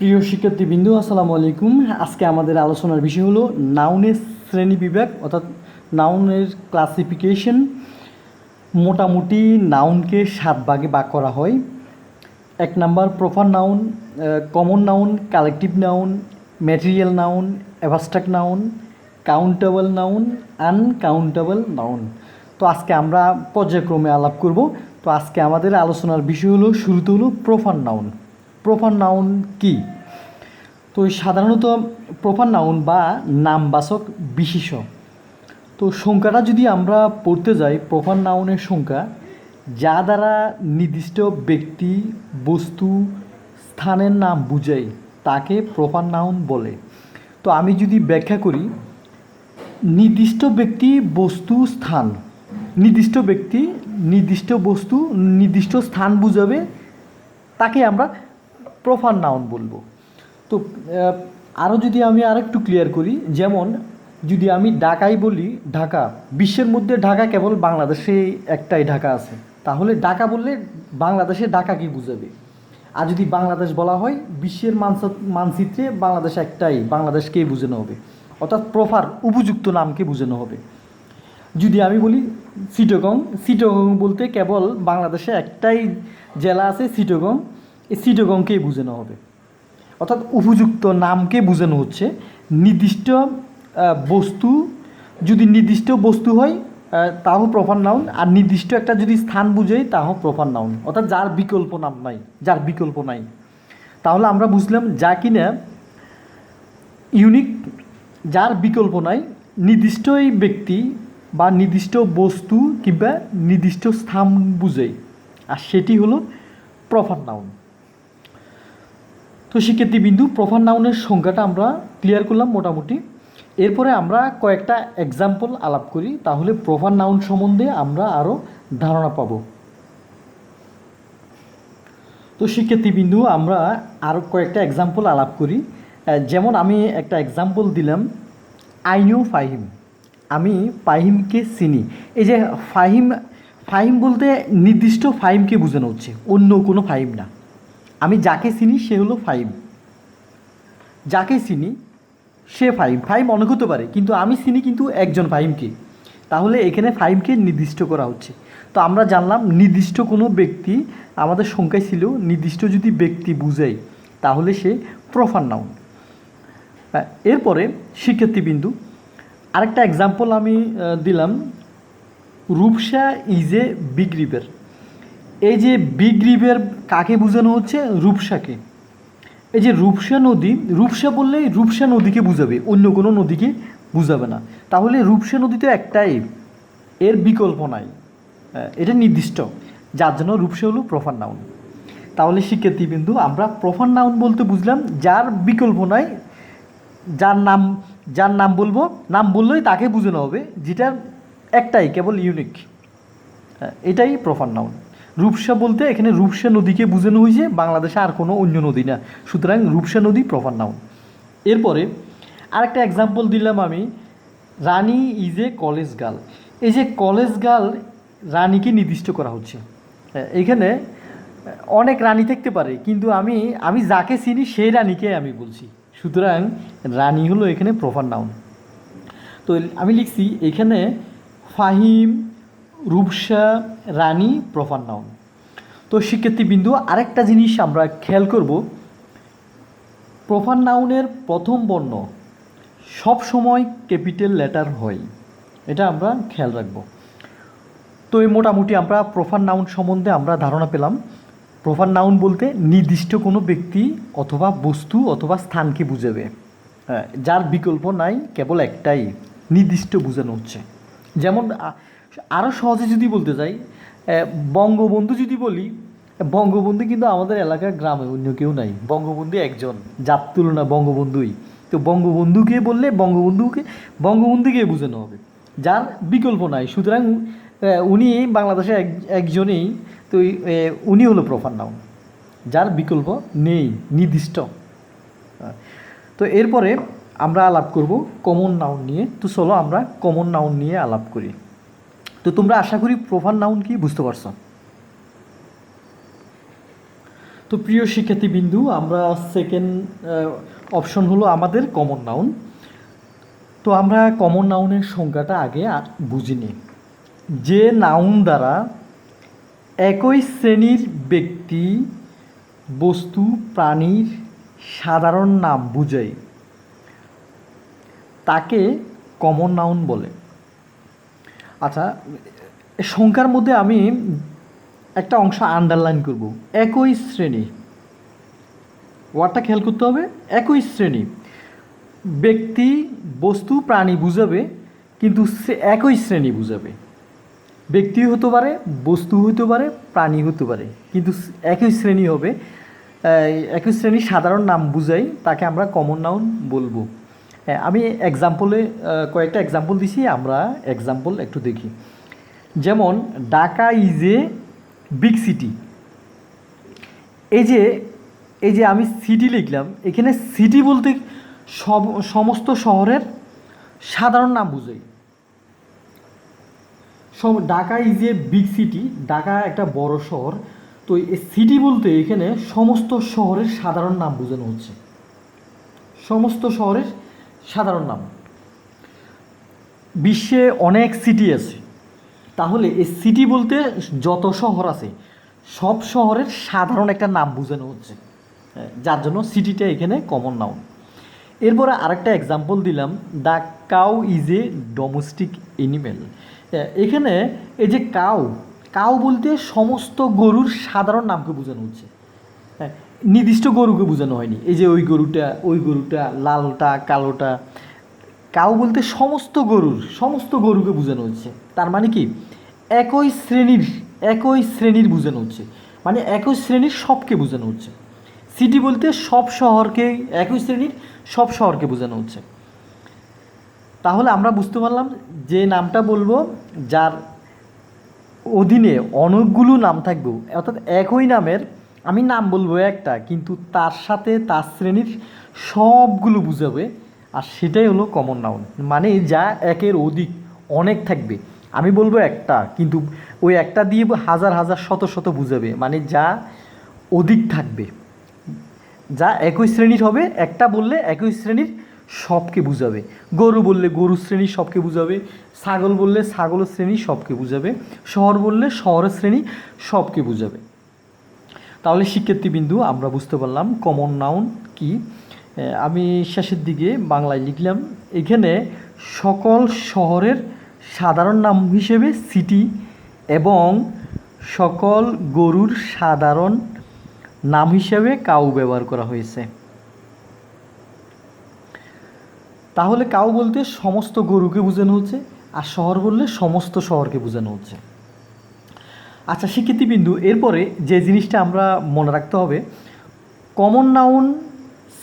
প্রিয় শিক্ষার্থীবৃন্দ, আসসালামু আলাইকুম। আজকে আমাদের আলোচনার বিষয় হলো নাউনের শ্রেণী বিভাগ অর্থাৎ নাউনের ক্লাসিফিকেশন। মোটামুটি নাউনকে 7 ভাগে ভাগ করা হয়। 1 number proper noun, common noun, collective noun, material noun, abstract noun, countable noun, uncountable noun. তো আজকে আমরা পর্যায়ক্রমে আলাপ করব। তো আজকে আমাদের আলোচনার বিষয় হলো, শুরুতে হলো প্রপার নাউন। প্রপার নাউন কি? তো সাধারণত প্রপার নাউন বা নামবাচক বিশেষ্য। তো সংখ্যাটা যদি আমরা পড়তে যাই, প্রপার নাউনের সংখ্যা যা দ্বারা নির্দিষ্ট ব্যক্তি, বস্তু, স্থানের নাম বুঝায় তাকে প্রপার নাউন বলে। তো আমি যদি ব্যাখ্যা করি, নির্দিষ্ট ব্যক্তি, বস্তু, স্থান, নির্দিষ্ট ব্যক্তি, নির্দিষ্ট বস্তু, নির্দিষ্ট স্থান বুঝাবে তাকে আমরা প্রপার নাউন বলবো। তো আরও যদি আমি আরেকটু ক্লিয়ার করি, যেমন যদি আমি ঢাকাই বলি, ঢাকা, বিশ্বের মধ্যে ঢাকা কেবল বাংলাদেশে একটাই ঢাকা আছে, তাহলে ঢাকা বললে বাংলাদেশে ঢাকা কি বুঝাবে? আর যদি বাংলাদেশ বলা হয়, বিশ্বের মানচিত্রে বাংলাদেশ একটাই, বাংলাদেশকেই বোঝানো হবে, অর্থাৎ প্রপার উপযুক্ত নামকে বোঝানো হবে। যদি আমি বলি চিটাগং, চিটাগং বলতে কেবল বাংলাদেশে একটাই জেলা আছে চিটাগং, এই চিটাগংকেই বোঝানো হবে, অর্থাৎ উপযুক্ত নামকে বোঝানো হচ্ছে। নির্দিষ্ট বস্তু, যদি নির্দিষ্ট বস্তু হয় তাও প্রপার নাউন, আর নির্দিষ্ট একটা যদি স্থান বুঝাই তাও প্রপার নাউন, অর্থাৎ যার বিকল্প নাম নাই, যার বিকল্প নাই। তাহলে আমরা বুঝলাম যা কিনা ইউনিক, যার বিকল্প নাই, নির্দিষ্ট এই ব্যক্তি বা নির্দিষ্ট বস্তু কিংবা নির্দিষ্ট স্থান বুঝাই, আর সেটি হলো প্রপার নাউন। তো শিক্ষার্থীবিন্দু, প্রপার নাউনের সংখ্যাটা আমরা ক্লিয়ার করলাম মোটামুটি। এরপরে আমরা কয়েকটা এক্সাম্পল আলাপ করি, তাহলে প্রপার নাউন সম্বন্ধে আমরা আরও ধারণা পাব। তো শিক্ষার্থীবিন্দু, আমরা আরও কয়েকটা এক্সাম্পল আলাপ করি। যেমন আমি একটা এক্সাম্পল দিলাম, আই নিউ ফাহিম, আমি ফাহিমকে চিনি। এই যে ফাহিম, ফাহিম বলতে নির্দিষ্ট ফাহিমকে বোঝানো হচ্ছে, অন্য কোনো ফাহিম না। আমি যাকে চিনি সে হলো ফাহিম, যাকে চিনি সে ফাহিম। ফাহিম অনেক হতে পারে, কিন্তু আমি চিনি কিন্তু একজন ফাহিমকে, তাহলে এখানে ফাহিমকে নির্দিষ্ট করা হচ্ছে। তো আমরা জানলাম নির্দিষ্ট কোনো ব্যক্তি, আমাদের সংখ্যায় ছিল নির্দিষ্ট যদি ব্যক্তি বুঝাই তাহলে সে প্রপার নাউন। এরপরে শিক্ষার্থীবিন্দু, আরেকটা এক্সাম্পল আমি দিলাম, Rupsa is a big river. এই যে বিগ রিভার কাকে বোঝানো হচ্ছে? রূপসাকে। এই যে রূপসা নদী, রূপসা বললেই রূপসা নদীকে বুঝাবে, অন্য কোনো নদীকে বুঝাবে না। তাহলে রূপসা নদী তো একটাই, এর বিকল্প নাই, এটা নির্দিষ্ট, যার জন্য রূপসা হলো প্রপার নাউন। তাহলে শিক্ষার্থীবিন্দু, আমরা প্রপার নাউন বলতে বুঝলাম যার বিকল্প নাই, যার নাম বলবো, নাম বললেই তাকে বোঝানো হবে, যেটার একটাই কেবল ইউনিক, এটাই প্রপার নাউন। রূপসা বলতে এখানে রূপসা নদীকে বোঝানো হয়েছে, বাংলাদেশে আর কোনো অন্য নদী না, সুতরাং রূপসা নদী প্রপার নাউন। এরপরে আরেকটা এক্সাম্পল দিলাম আমি, রানী ইজ এ কলেজ গার্ল। এই যে কলেজ গার্ল, রানীকে নির্দিষ্ট করা হচ্ছে। এখানে অনেক রানী থাকতে পারে, কিন্তু আমি যাকে চিনি সেই রানীকে আমি বলছি, সুতরাং রানী হলো এখানে প্রপার নাউন। তো আমি লিখছি এখানে ফাহিম, রূপসা, রানী প্রপার নাউন। তো শিক্ষার্থীবিন্দু, আরেকটা জিনিস আমরা খেয়াল করব, প্রপার নাউনের প্রথম বর্ণ সব সময় ক্যাপিটাল লেটার হয়, এটা আমরা খেয়াল রাখব। তো এই মোটামুটি আমরা প্রপার নাউন সম্বন্ধে আমরা ধারণা পেলাম। প্রপার নাউন বলতে নির্দিষ্ট কোনো ব্যক্তি অথবা বস্তু অথবা স্থানকে বুঝাবে, যার বিকল্প নাই, কেবল একটাই, নির্দিষ্ট বোঝানো হচ্ছে। যেমন আরও সহজে যদি বলতে যাই, বঙ্গবন্ধু যদি বলি, বঙ্গবন্ধু কিন্তু আমাদের এলাকার গ্রামে অন্য কেউ নাই, বঙ্গবন্ধু একজন, যার তুলনা বঙ্গবন্ধুই। তো বঙ্গবন্ধুকে বললে বঙ্গবন্ধুকে বোঝানো হবে, যার বিকল্প নাই, সুতরাং উনি বাংলাদেশে একজনেই। তো উনি হলো প্রপার নাউন, যার বিকল্প নেই, নির্দিষ্ট। তো এরপরে আমরা আলাপ করব কমন নাউন নিয়ে। তো চলো আমরা কমন নাউন নিয়ে আলাপ করি। তো তোমরা আশা করি প্রপার নাউন কি বুঝতে পারছো। তো প্রিয় শিক্ষার্থীবিন্দু, আমরা সেকেন্ড অপশন হলো আমাদের কমন নাউন। তো আমরা কমন নাউনের সংজ্ঞাটা আগে বুঝিনি। যে নাউন দ্বারা একই শ্রেণীর ব্যক্তি, বস্তু, প্রাণীর সাধারণ নাম বুঝায় তাকে কমন নাউন বলে। আচ্ছা, সংখ্যার মধ্যে আমি একটা অংশ আন্ডারলাইন করব। একই শ্রেণী, ওয়ার্ডটা খেয়াল করতে হবে। একই শ্রেণী, ব্যক্তি, বস্তু, প্রাণী বুঝাবে, কিন্তু একই শ্রেণী বুঝাবে। ব্যক্তি হতে পারে, বস্তু হতে পারে, প্রাণী হতে পারে, কিন্তু একই শ্রেণী হবে। একই শ্রেণীর সাধারণ নাম বুঝাই তাকে আমরা কমন নাউন বলবো। হ্যাঁ, আমি এক্সাম্পলে কয়েকটা এক্সাম্পল দিছি, আমরা এক্সাম্পল একটু দেখি। যেমন Dhaka is a big city. এই যে আমি সিটি লিখলাম, এখানে সিটি বলতে সমস্ত শহরের সাধারণ নাম বুঝাই। Dhaka is a big city, Dhaka একটা বড় শহর। তো এই সিটি বলতে এখানে সমস্ত শহরের সাধারণ নাম বোঝানো হচ্ছে, সমস্ত শহরের সাধারণ নাম। বিশ্বে অনেক সিটি আছে, তাহলে এই সিটি বলতে যত শহর আছে সব শহরের সাধারণ একটা নাম বোঝানো হচ্ছে, যার জন্য সিটিটা এখানে কমন নাউন। এরপরে আরেকটা এক্সাম্পল দিলাম, the cow is a domestic animal. এখানে এই যে কাউ বলতে সমস্ত গরুর সাধারণ নামকে বোঝানো হচ্ছে, হ্যাঁ, নির্দিষ্ট গরুকে বোঝানো হয়নি। এই যে ওই গরুটা, লালটা, কালোটা। কাউ বলতে সমস্ত গরুকে বোঝানো হচ্ছে। তার মানে কি একই শ্রেণীর বোঝানো হচ্ছে, মানে একই শ্রেণীর সবকে বোঝানো হচ্ছে। সিটি বলতে সব শহরকে, একই শ্রেণীর সব শহরকে বোঝানো হচ্ছে। তাহলে আমরা বুঝতে পারলাম যে নামটা বলবো যার অধীনে অনেকগুলো নাম থাকবে, অর্থাৎ একই নামের আমি নাম বলবো একটা, কিন্তু তার সাথে তার শ্রেণীর সবগুলো বুঝাবে, আর সেটাই হলো কমন নাউন। মানে যা একের অধিক অনেক থাকবে, আমি বলবো একটা, কিন্তু ওই একটা দিয়ে হাজার হাজার শত শত বুঝাবে, মানে যা অধিক থাকবে, যা একই শ্রেণীর হবে। একটা বললে একই শ্রেণীর সবকে বুঝাবে, গরু বললে গরু শ্রেণীর সবকে বুঝাবে, ছাগল বললে ছাগল শ্রেণীর সবকে বুঝাবে, শহর বললে শহরের শ্রেণী সবকে বুঝাবে। তাহলে শিক্ষার্থীবিন্দু, আমরা বুঝতে পারলাম কমন নাউন কি। আমি শেষের দিকে বাংলায় লিখলাম, এখানে সকল শহরের সাধারণ নাম হিসেবে সিটি এবং সকল গরুর সাধারণ নাম হিসেবে কাউ ব্যবহার করা হয়েছে। তাহলে কাউ বলতে সমস্ত গরুকে বোঝানো হচ্ছে, আর শহর বললে সমস্ত শহরকে বোঝানো হচ্ছে। আচ্ছা শিক্ষার্থীবিন্দু, এরপরে যে জিনিসটা আমরা মনে রাখতে হবে, কমন নাউন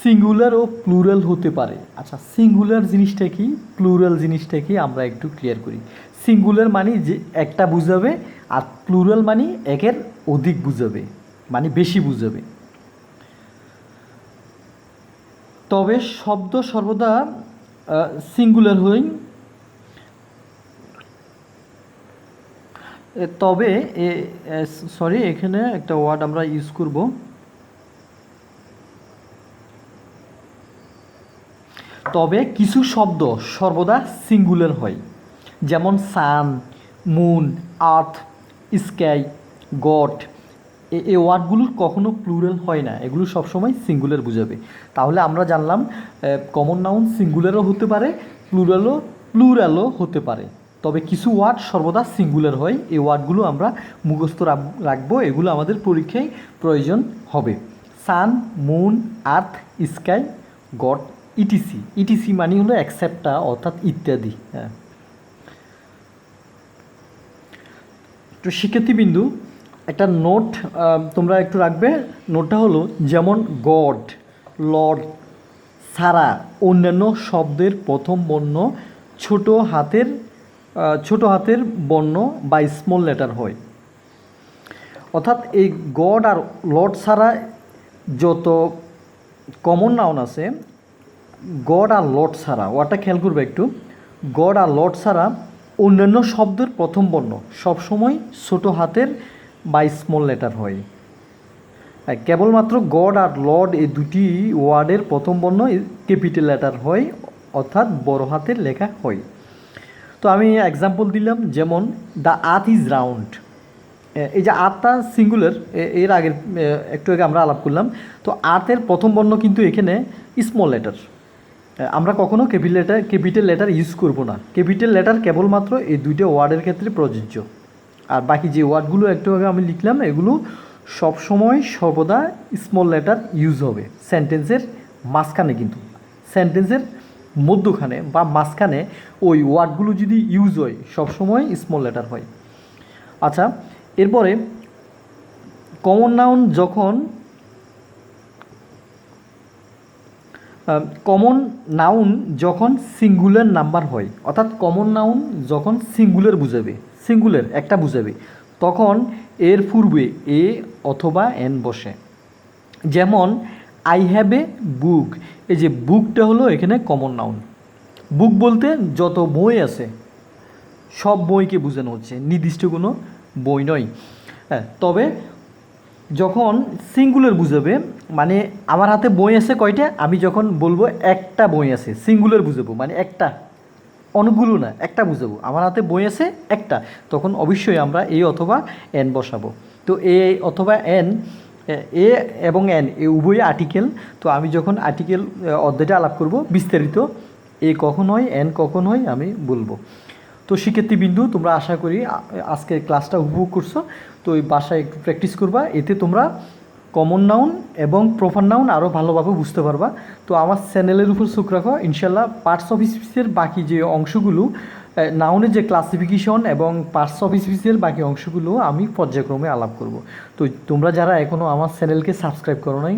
সিঙ্গুলার ও প্লুরাল হতে পারে। আচ্ছা, সিঙ্গুলার জিনিসটা কি, প্লুরাল জিনিসটা কি, আমরা একটু ক্লিয়ার করি। সিঙ্গুলার মানে যে একটা বুঝাবে, আর প্লুরাল মানে একের অধিক বুঝাবে, মানে বেশি বুঝাবে। তবে শব্দ সর্বদা সিঙ্গুলার হই, তবে এখানে একটা ওয়ার্ড আমরা ইউজ করব, তবে কিছু শব্দ সর্বদা সিঙ্গুলার হয়, যেমন সান, মুন, আর্থ, স্কাই, গড। এই ওয়ার্ডগুলো কখনো প্লুরাল হয় না, এগুলো সবসময় সিঙ্গুলার বুঝাবে। তাহলে আমরা জানলাম কমন নাউন সিঙ্গুলারও হতে পারে, প্লুরালও হতে পারে, তবে কিছু ওয়ার্ড সর্বদা সিঙ্গুলার হয়। এই ওয়ার্ডগুলো আমরা মুখস্থ রাখবো, এগুলো আমাদের পরীক্ষায় প্রয়োজন হবে। সান, মুন, আর্থ, স্কাই, গড, ইটিসি মানে হলো অ্যাকসেপ্টা, অর্থাৎ ইত্যাদি। হ্যাঁ, তো শিক্ষার্থীবিন্দু একটা নোট তোমরা একটু রাখবে। নোটটা হলো, যেমন গড, লর্ড ছাড়া অন্যান্য শব্দের প্রথম বর্ণ ছোট হাতের বর্ণ বা স্মল লেটার হয়। অর্থাৎ এই গড আর লর্ড ছাড়া যত কমন নাউন আছে, গড আর লর্ড ছাড়া, ওয়াটা খেয়াল করবে একটু, গড আর লর্ড ছাড়া অন্যান্য শব্দের প্রথম বর্ণ সবসময় ছোট হাতের বা স্মল লেটার হয়। কেবলমাত্র গড আর লর্ড এই দুটি ওয়ার্ডের প্রথম বর্ণ ক্যাপিটাল লেটার হয়, অর্থাৎ বড় হাতের লেখা হয়। তো আমি এক্সাম্পল দিলাম, যেমন দ্য আর্থ ইজ রাউন্ড। এই যে আর্থটা সিঙ্গুলার, এর আগের একটু আগে আমরা আলাপ করলাম। তো আর্থের প্রথম বর্ণ কিন্তু এখানে স্মল লেটার। আমরা কখনো ক্যাপিটাল লেটার ইউজ করব না। ক্যাপিটাল লেটার কেবলমাত্র এই দুইটা ওয়ার্ডের ক্ষেত্রে প্রযোজ্য। আর বাকি যে ওয়ার্ডগুলো একটু আগে আমি লিখলাম, এগুলো সবসময় সর্বদা স্মল লেটার ইউজ হবে সেন্টেন্সের মাঝখানে। কিন্তু সেন্টেন্সের মধ্যখানে বা মাঝখানে ওই ওয়ার্ডগুলো যদি ইউজ হয়, সবসময় স্মল লেটার হয়। আচ্ছা, এরপরে কমন নাউন যখন সিঙ্গুলার নাম্বার হয়, অর্থাৎ কমন নাউন যখন সিঙ্গুলার একটা বুঝাবে, তখন এর পূর্বে এ অথবা এন বসে। যেমন আই হ্যাভ এ বুক। এই যে বুকটা হলো এখানে কমন নাউন। বুক বলতে যত বই আছে সব বইকে বোঝানো হচ্ছে, নির্দিষ্ট কোনো বই নয়। হ্যাঁ, তবে যখন সিঙ্গুলার বুঝাবে, মানে আমার হাতে বই আছে কয়টা, আমি যখন বলবো একটা বই আছে, সিঙ্গুলার বুঝাবো, মানে একটা, অনেকগুলো না, একটা বুঝাবো, আমার হাতে বই আছে একটা, তখন অবশ্যই আমরা এ অথবা এন বসাবো। তো এ অথবা এন, এ এবং এন এ উভয় আর্টিকেল। তো আমি যখন আর্টিকেল অধ্যায়টা আলাপ করব বিস্তারিত, এ কখন হয় এন কখন হয় আমি বলবো। তো শিক্ষার্থীবৃন্দু, তোমরা আশা করি আজকের ক্লাসটা উপভোগ করছো। তো এই বাসায় একটু প্র্যাকটিস করবা, এতে তোমরা কমন নাউন এবং প্রপার নাউন আরও ভালোভাবে বুঝতে পারবা। তো আমার চ্যানেলের উপর চোখ রাখো, ইনশাল্লাহ পার্টস অফ স্পিচের বাকি যে অংশগুলো, নাউনের যে ক্লাসিফিকেশন এবং পার্টস অফ স্পিচের বাকি অংশগুলো আমি পর্যায়ক্রমে আলাপ করব। তো তোমরা যারা এখনও আমার চ্যানেলকে সাবস্ক্রাইব করো নাই,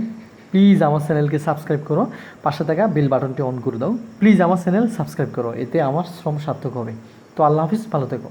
প্লিজ আমার চ্যানেলকে সাবস্ক্রাইব করো, পাশে থাকা বেল বাটনটি অন করে দাও। প্লিজ আমার চ্যানেল সাবস্ক্রাইব করো, এতে আমার শ্রম সার্থক হবে। তো আল্লাহ হাফিজ, ভালো থেকো।